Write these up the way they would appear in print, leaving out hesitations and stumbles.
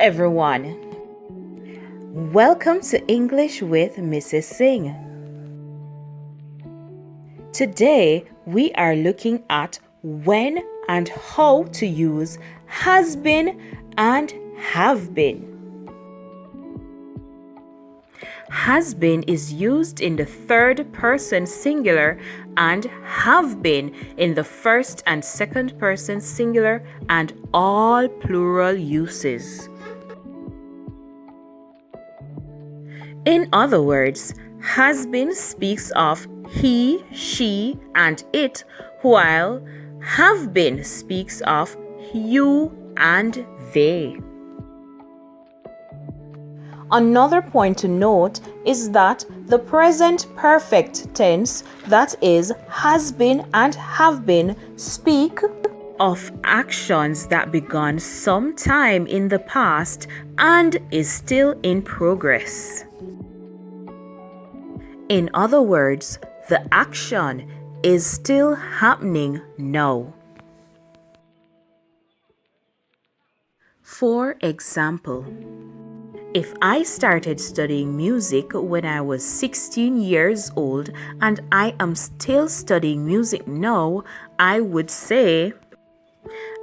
everyone. Welcome to English with Mrs. Singh. Today, we are looking at when and how to use has been and have been. Has been is used in the third person singular and have been in the first and second person singular and all plural uses. In other words, has been speaks of he, she, and it, while have been speaks of you and they. Another point to note is that the present perfect tense, that is, has been and have been, speak of actions that began sometime in the past and is still in progress. In other words, the action is still happening now. For example, if I started studying music when I was 16 years old and I am still studying music now, I would say,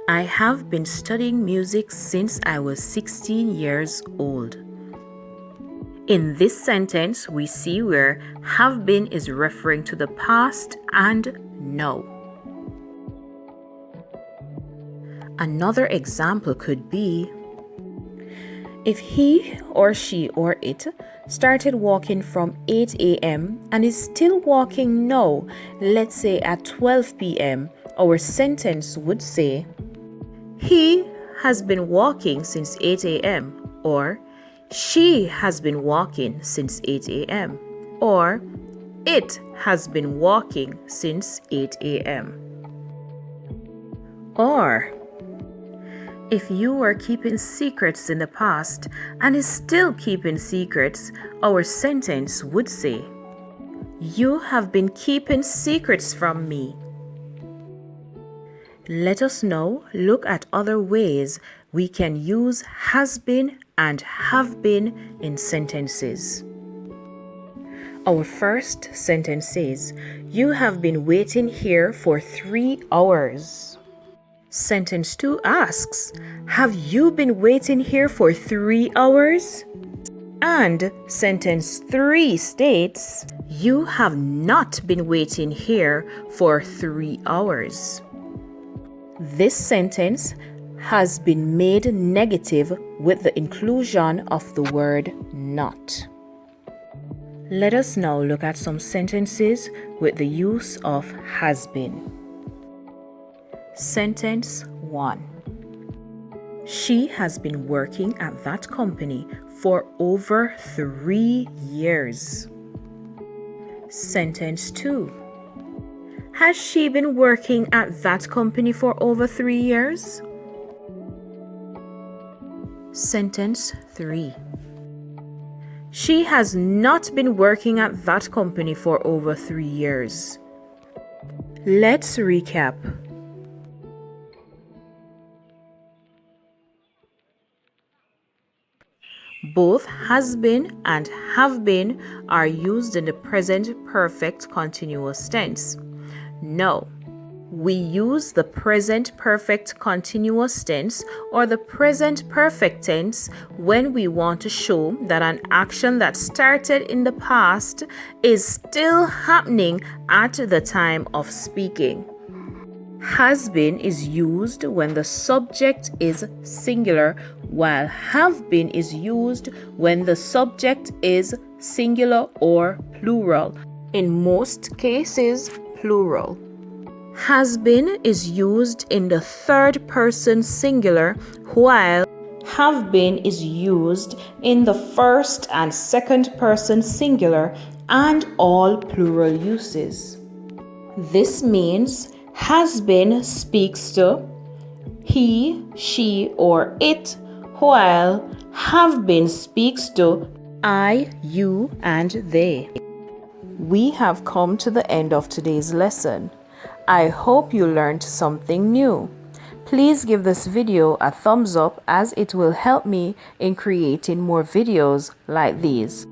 I have been studying music since I was 16 years old. In this sentence, we see where have been is referring to the past and now. Another example could be, if he or she or it started walking from 8 a.m. and is still walking now, let's say at 12 p.m., our sentence would say, he has been walking since 8 a.m. or she has been walking since 8 a.m. or it has been walking since 8 a.m. Or, if you were keeping secrets in the past and is still keeping secrets, our sentence would say, you have been keeping secrets from me. Let us now look at other ways we can use has been and have been in sentences. Our first sentence says, you have been waiting here for 3 hours. Sentence 2 asks, have you been waiting here for 3 hours? And sentence 3 states, you have not been waiting here for 3 hours. This sentence has been made negative with the inclusion of the word not. Let us now look at some sentences with the use of has been. Sentence 1. She has been working at that company for over 3 years. Sentence 2. Has she been working at that company for over 3 years? Sentence 3. She has not been working at that company for over 3 years. Let's recap. Both has been and have been are used in the present perfect continuous tense. Now, we use the present perfect continuous tense or the present perfect tense when we want to show that an action that started in the past is still happening at the time of speaking. Has been is used when the subject is singular, while have been is used when the subject is singular or plural. In most cases, plural. Has been is used in the third person singular, while have been is used in the first and second person singular and all plural uses. This means has been speaks to he, she, or it, while have been speaks to I, you, and they. We have come to the end of today's lesson. I hope you learned something new. Please give this video a thumbs up as it will help me in creating more videos like these.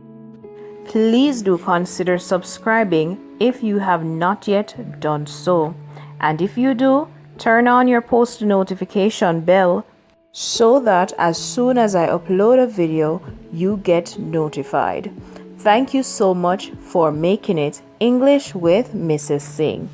Please do consider subscribing if you have not yet done so. And if you do, turn on your post notification bell so that as soon as I upload a video, you get notified. Thank you so much for making it English with Mrs. Singh.